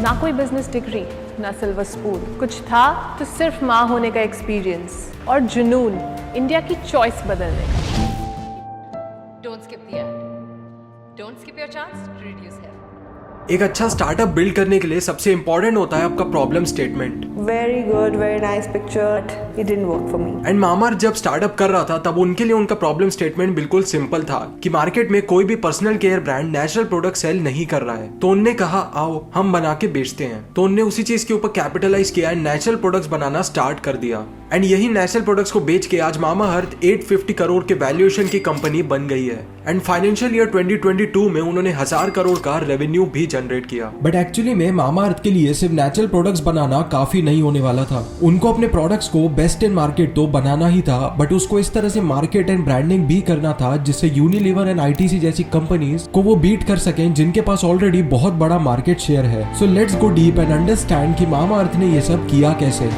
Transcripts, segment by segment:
ना कोई business degree, ना सिल्वर स्पून, कुछ था तो सिर्फ माँ होने का एक्सपीरियंस और जुनून इंडिया की चॉइस बदलने का। Don't skip the ad. Don't skip your chance to reduce hair. एक अच्छा स्टार्टअप बिल्ड करने के लिए सबसे इंपॉर्टेंट होता है आपका problem statement. Very good, very nice picture. It didn't work for me. And Mamaearth जब स्टार्टअप कर रहा था तब उनके लिए उनका प्रॉब्लम स्टेटमेंट बिल्कुल सिंपल था कि मार्केट में कोई भी personal care brand natural product sale नहीं कर रहा है, तो उनने कहा आओ हम बना के बेचते हैं। तो उनने उसी चीज के ऊपर कैपिटलाइज किया and natural products banana start कर दिया। एंड यही नेचुरल प्रोडक्ट्स को बेच के आज मामाअर्थ 850 करोड़ के वैल्यूएशन की कंपनी बन गई है। एंड फाइनेंशियल ईयर 2022 में उन्होंने 1000 करोड़ का रेवेन्यू भी जनरेट किया। बट एक्चुअली में मामाअर्थ के लिए सिर्फ नेचुरल प्रोडक्ट्स बनाना काफी नहीं होने वाला था। उनको अपने प्रोडक्ट्स को बेस्ट इन मार्केट तो बनाना ही था, बट उसको इस तरह से मार्केट एंड ब्रांडिंग भी करना था जिससे यूनिलीवर एंड आईटीसी जैसी कंपनीज को वो बीट कर सकें जिनके पास ऑलरेडी बहुत बड़ा मार्केट शेयर है। So let's go deep and understand कि मामाअर्थ ने ये सब किया कैसे।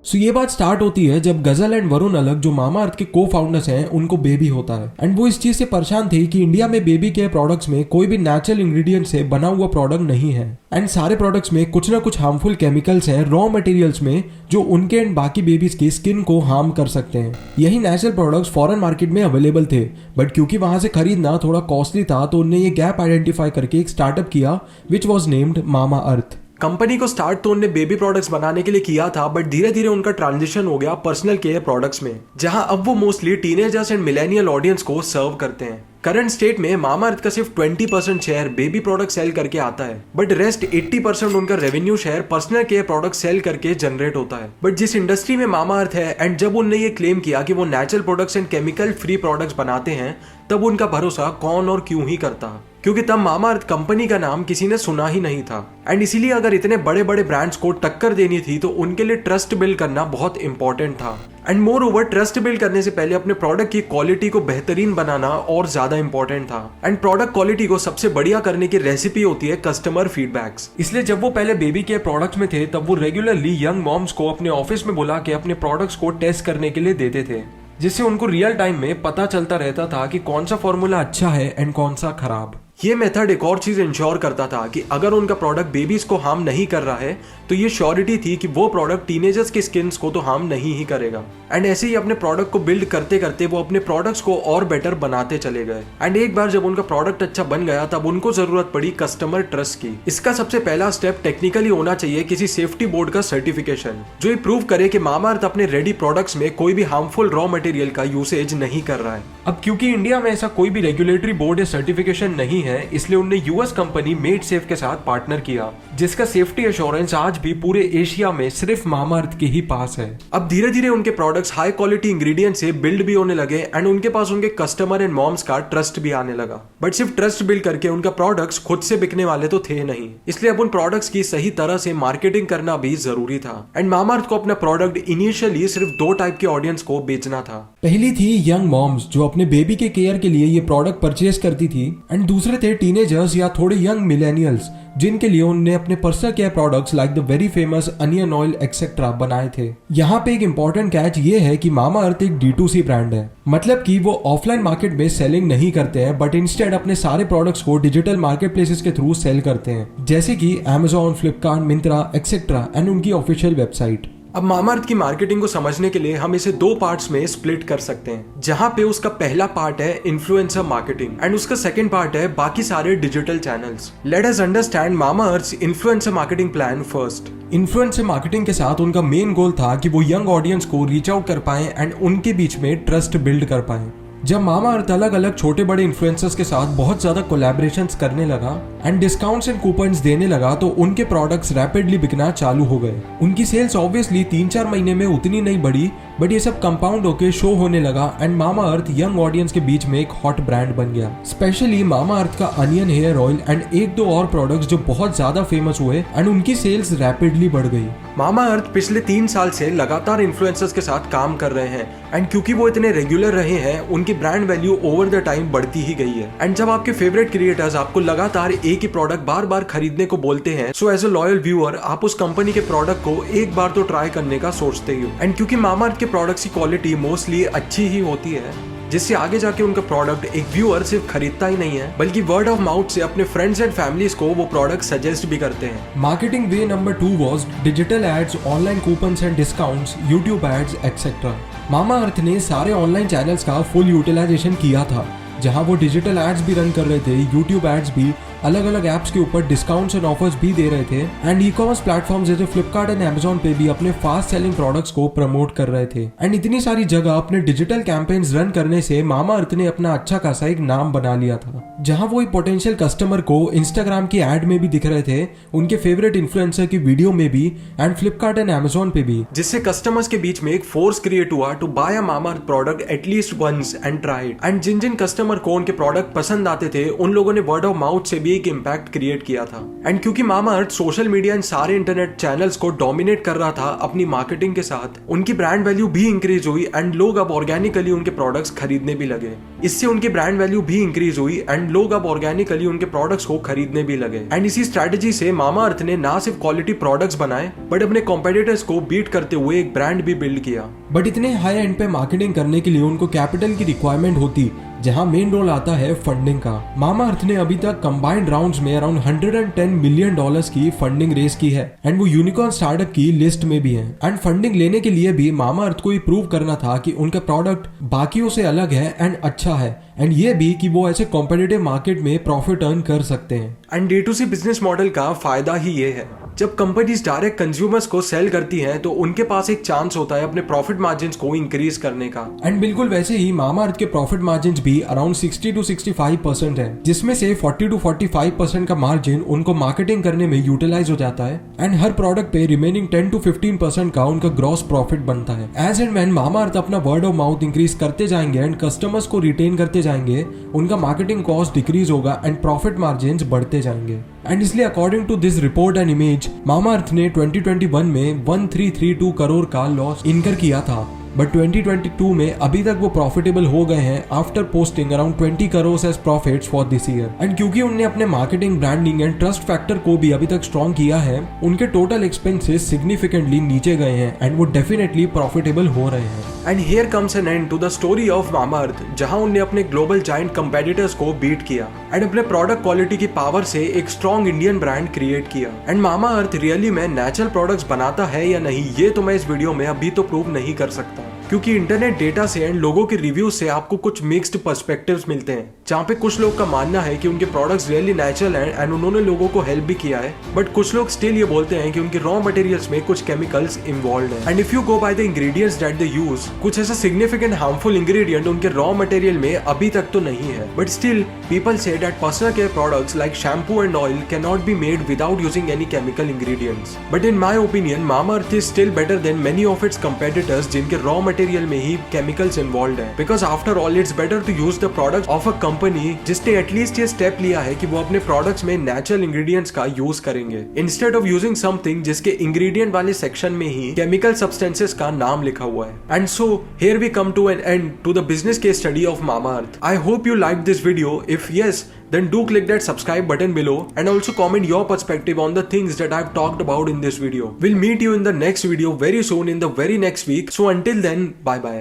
सो ये बात स्टार्ट होती है जब गजल एंड वरुण अलग जो मामाअर्थ के को फाउंडर्स हैं उनको बेबी होता है। एंड वो इस चीज से परेशान थे कि इंडिया में बेबी केयर प्रोडक्ट्स में कोई भी नेचुरल इंग्रेडिएंट से बना हुआ प्रोडक्ट नहीं है एंड सारे प्रोडक्ट्स में कुछ ना कुछ हार्मफुल केमिकल्स हैं रॉ मटेरियल्स में जो उनके एंड बाकी बेबीज की स्किन को हार्म कर सकते हैं। यही नेचुरल प्रोडक्ट्स फॉरेन मार्केट में अवेलेबल थे, बट क्योंकि वहां से खरीदना थोड़ा कॉस्टली था तो उन्होंने ये गैप आइडेंटिफाई करके एक स्टार्टअप किया which was named Mamaearth. Company को स्टार्ट तो उन्होंने बेबी प्रोडक्ट्स बनाने के लिए किया था, बट धीरे धीरे उनका ट्रांजिशन हो गया पर्सनल केयर प्रोडक्ट्स में, जहां अब वो mostly teenagers and millennial audience को सर्व करते हैं। करंट स्टेट में मामाअर्थ का सिर्फ 20% शेयर बेबी प्रोडक्ट सेल करके आता है, बट रेस्ट 80% उनका revenue share personal care product sale करके जनरेट होता है। बट जिस इंडस्ट्री में मामाअर्थ है एंड जब उनने ये क्लेम किया कि वो natural products and chemical free products बनाते हैं, तब उनका भरोसा कौन और क्यों ही करता, क्योंकि तब मामाअर्थ कंपनी का नाम किसी ने सुना ही नहीं था। एंड इसीलिए अगर इतने बड़े बड़े ब्रांड्स को टक्कर देनी थी तो उनके लिए ट्रस्ट बिल्ड करना बहुत इंपॉर्टेंट था। And more over trust build करने से पहले अपने प्रोडक्ट की क्वालिटी को बेहतरीन बनाना और ज्यादा इंपॉर्टेंट था। एंड प्रोडक्ट क्वालिटी को सबसे बढ़िया करने की रेसिपी होती है कस्टमर फीडबैक्स। इसलिए जब वो पहले बेबी केयर प्रोडक्ट्स में थे तब वो रेगुलरली यंग मॉम्स को अपने ऑफिस में बुला के अपने प्रोडक्ट्स को टेस्ट करने के लिए देते थे, जिससे उनको रियल टाइम में पता चलता रहता था कि कौन सा फॉर्मूला अच्छा है एंड कौन सा खराब। ये मेथड एक और चीज इंश्योर करता था कि अगर उनका प्रोडक्ट बेबीज को हार्म नहीं कर रहा है तो ये श्योरिटी थी कि वो प्रोडक्ट टीनेजर्स के स्किन को तो हार्म नहीं ही करेगा। एंड ऐसे ही अपने प्रोडक्ट को बिल्ड करते करते वो अपने प्रोडक्ट्स को और बेटर बनाते चले गए। एंड एक बार जब उनका प्रोडक्ट अच्छा बन गया तब उनको जरूरत पड़ी कस्टमर ट्रस्ट की। इसका सबसे पहला स्टेप टेक्निकली होना चाहिए किसी सेफ्टी बोर्ड का सर्टिफिकेशन, जो ये प्रूव करे कि मामाअर्थ अपने रेडी प्रोडक्ट्स में कोई भी हार्मफुल रॉ मटेरियल का यूसेज नहीं कर रहा है। अब क्योंकि इंडिया में ऐसा कोई भी रेगुलेटरी बोर्ड या सर्टिफिकेशन नहीं है, इसलिए उन्होंने यूएस कंपनी मेड सेफ के साथ पार्टनर किया, जिसका सेफ्टी एश्योरेंस आज भी पूरे एशिया में सिर्फ मामाअर्थ के ही पास है। अब धीरे धीरे उनके प्रोडक्ट्स हाई क्वालिटी इंग्रेडिएंट से बिल्ड भी होने लगे एंड उनके पास उनके कस्टमर एंड मॉम्स का ट्रस्ट भी आने लगा। बट सिर्फ ट्रस्ट बिल्ड करके उनका प्रोडक्ट्स खुद से बिकने वाले तो थे नहीं, इसलिए अब उन प्रोडक्ट्स की सही तरह से मार्केटिंग करना भी जरूरी था। एंड मामाअर्थ को अपना प्रोडक्ट इनिशियली सिर्फ 2 टाइप के ऑडियंस को बेचना था। पहली थी यंग मॉम्स जो अपने बेबी के केयर के लिए ये प्रोडक्ट परचेज करती थी, एंड दूसरे थे टीनेजर्स या थोड़े यंग मिलेनियल्स जिनके लिए उन्होंने अपने personal care products like the very famous onion oil etcetera बनाए थे। यहाँ पे एक इंपॉर्टेंट कैच ये है कि मामाअर्थ एक D2C ब्रांड है, मतलब कि वो ऑफलाइन मार्केट में सेलिंग नहीं करते हैं, बट इंस्टेड अपने सारे प्रोडक्ट्स को डिजिटल मार्केट प्लेसेस के थ्रू सेल करते हैं, जैसे कि Amazon, Flipkart, Myntra etcetera and उनकी ऑफिशियल वेबसाइट। अब मामाअर्थ की मार्केटिंग को समझने के लिए हम इसे 2 पार्ट्स में स्प्लिट कर सकते हैं, जहां पे उसका पहला पार्ट है इन्फ्लुएंसर मार्केटिंग एंड उसका सेकंड पार्ट है बाकी सारे digital channels. Let us understand Mamaearth influencer marketing plan first. Influencer marketing के साथ उनका मेन गोल था कि वो यंग ऑडियंस को रीच आउट कर पाएं एंड उनके बीच में ट्रस्ट बिल्ड कर पाएं। जब मामाअर्थ अलग अलग छोटे बड़े इन्फ्लुएंसर्स के साथ बहुत ज्यादा कोलैबोरेशंस करने लगा एंड डिस्काउंट्स एंड कूपन्स देने लगा तो उनके प्रोडक्ट्स रैपिडली बिकना चालू हो गए। उनकी सेल्स ऑब्वियसली 3-4 महीने में उतनी नहीं बढ़ी, बट ये सब कंपाउंड होके शो होने लगा एंड मामाअर्थ यंग ऑडियंस के बीच में एक हॉट ब्रांड बन गया। स्पेशली मामाअर्थ का अनियन हेयर ऑयल एंड 1-2 और प्रोडक्ट्स जो बहुत ज्यादा फेमस हुए एंड उनकी सेल्स रैपिडली बढ़ गई। मामाअर्थ पिछले 3 साल से लगातार इन्फ्लुएंसर्स के साथ काम कर रहे हैं एंड क्योंकि वो इतने रेगुलर रहे हैं उनकी brand value over the time बढ़ती ही गई है। एंड जब आपके फेवरेट क्रिएटर्स आपको लगातार एक ही प्रोडक्ट बार बार खरीदने को बोलते हैं, so as a loyal viewer आप उस कंपनी के प्रोडक्ट को एक बार तो ट्राई करने का सोचते ही हो। एंड क्योंकि मामाअर्थ के के प्रोडक्ट्स की क्वालिटी मोस्टली अच्छी ही होती है, जिससे आगे जाके उनका प्रोडक्ट एक व्यूअर सिर्फ खरीदता ही नहीं है बल्कि वर्ड ऑफ माउथ से अपने फ्रेंड्स एंड फैमिलीज को वो प्रोडक्ट सजेस्ट भी करते हैं। Marketing way number 2 was digital ads, online coupons and discounts, YouTube ads etcetera. Mamaearth ने सारे ऑनलाइन चैनल्स का फुल यूटिलाइजेशन किया था, जहां वो डिजिटल एड्स भी रन कर रहे थे, यूट्यूब एड्स भी, अलग अलग एप्स के ऊपर डिस्काउंट्स एंड ऑफर्स भी दे रहे थे, एंड ई कॉमर्स प्लेटफॉर्म जैसे फ्लिपकार्ट एंड अमेजॉन पे भी अपने फास्ट सेलिंग प्रोडक्ट्स को प्रमोट कर रहे थे। एंड इतनी सारी जगह अपने डिजिटल कैंपेन्स रन करने से मामा अर्थ ने अपना अच्छा खासा एक नाम बना लिया था, जहां वो एक पोटेंशियल कस्टमर को इंस्टाग्राम की एड में भी दिख रहे थे, उनके फेवरेट इन्फ्लुएंसर की वीडियो में भी, एंड फ्लिपकार्ट एंड अमेजॉन पे भी, जिससे कस्टमर्स के बीच में एक फोर्स क्रिएट हुआ to buy a Mamaearth product at least once and try it. And जिन जिन कस्टमर को उनके प्रोडक्ट पसंद आते थे उन लोगों ने वर्ड ऑफ माउथ से भी एक इम्पैक्ट क्रिएट किया था। एंड क्योंकि मामा अर्थ सोशल मीडिया एंड सारे इंटरनेट चैनल्स को डोमिनेट कर रहा था अपनी मार्केटिंग के साथ, उनकी ब्रांड वैल्यू भी इंक्रीज हुई एंड लोग अब ऑर्गेनिकली उनके प्रोडक्ट्स खरीदने भी लगे। इससे उनकी ब्रांड वैल्यू भी इंक्रीज हुई एंड लोग अब ऑर्गेनिकली उनके प्रोडक्ट्स को खरीदने भी लगे। एंड इसी स्ट्रेटेजी से मामा अर्थ ने ना सिर्फ क्वालिटी प्रोडक्ट्स बनाए बट अपने कॉम्पिटिटर्स को बीट करते हुए एक ब्रांड भी बिल्ड किया। बट इतने हाई एंड पे मार्केटिंग करने के लिए उनको कैपिटल की रिक्वायरमेंट होती, जहां मेन रोल आता है फंडिंग का। मामा अर्थ ने अभी तक कंबाइंड राउंड्स में अराउंड $110 मिलियन की फंडिंग रेस की है, एंड वो यूनिकॉर्न स्टार्टअप की लिस्ट में भी है। एंड फंडिंग लेने के लिए भी मामा अर्थ को ये प्रूव करना था कि उनका प्रोडक्ट बाकियों से अलग है एंड अच्छा है, एंड ये भी कि वो ऐसे कॉम्पिटिटिव मार्केट में प्रॉफिट अर्न कर सकते हैं। एंड D2C बिजनेस मॉडल का फायदा ही ये है, जब कंपनीज डायरेक्ट कंज्यूमर्स को सेल करती हैं तो उनके पास एक चांस होता है अपने प्रॉफिट मार्जिन्स को इंक्रीज करने का। एंड बिल्कुल वैसे ही मामा अर्थ के प्रॉफिट मार्जिन्स भी अराउंड 60 to 65% है, जिसमें से 40 to 45% का मार्जिन उनको मार्केटिंग करने में यूटिलाइज हो जाता है, एंड हर प्रोडक्ट पे रिमेनिंग 10 to 15% का उनका ग्रॉस प्रॉफिट बनता है। एज एंड व्हेन मामा अर्थ अपना वर्ड ऑफ माउथ इंक्रीज करते जाएंगे एंड कस्टमर्स को रिटेन करते जाएंगे, उनका मार्केटिंग कॉस्ट डिक्रीज होगा एंड प्रॉफिट मार्जिन्स बढ़ते जाएंगे। एंड इसलिए according to this report and image, Mamaearth ने 2021 में 1332 करोड़ का लॉस इनकर किया था, बट 2022 में अभी तक वो प्रॉफिटेबल हो गए हैं after posting around 20 crore as profits for this year. And क्योंकि उन्होंने अपने marketing, branding and trust factor को भी अभी तक स्ट्रॉन्ग किया है, उनके टोटल एक्सपेंसेस सिग्निफिकेंटली नीचे गए हैं एंड वो डेफिनेटली प्रॉफिटेबल हो रहे हैं। And here comes an end to the story of Mamaearth, जहां उन्होंने अपने ग्लोबल जायंट कंपेटिटर्स को बीट किया एंड अपने प्रोडक्ट क्वालिटी की पावर से एक स्ट्रॉन्ग इंडियन ब्रांड क्रिएट किया। एंड मामा अर्थ रियली में नेचुरल प्रोडक्ट्स बनाता है या नहीं, ये तो मैं इस वीडियो में अभी तो प्रूव नहीं कर सकता, क्योंकि इंटरनेट डेटा से एंड लोगों के रिव्यू से आपको कुछ मिक्स्ड पर्सपेक्टिव्स मिलते हैं, जहाँ पे कुछ लोग का मानना है कि उनके प्रोडक्ट्स रियली नेचुरल हैं एंड उन्होंने लोगों को हेल्प भी किया है, बट कुछ लोग स्टिल ये बोलते हैं कि उनके रॉ मटेरियल्स में कुछ केमिकल्स इन्वॉल्व हैं। And if you go by the ingredients that they use, कुछ ऐसा सिग्निफिकेंट हार्मफुल इंग्रेडिएंट उनके रॉ मटेरियल में अभी तक तो नहीं है, but still people say that personal care products like shampoo and oil can not be made without using any chemical ingredients. But in my opinion mama earth is still better than many of its competitors जिनके raw material में ही chemicals involve है, because after all it's better to use the product of a company जिसने at least ये step लिया है कि वो अपने प्रोडक्ट्स में नेचुरल इंग्रेडिएंट्स का यूज करेंगे, इंस्टेड ऑफ यूजिंग समथिंग जिसके इंग्रेडिएंट वाले सेक्शन में ही केमिकल सब्सटेंसेस का नाम लिखा हुआ है। And so here we come to an end to the business case study of Mamaearth. I hope you liked this video. If yes, then do click that subscribe button below and also comment your perspective on the things that I've talked about in this video. We'll meet you in the next video very soon in the very next week. So until then, bye bye.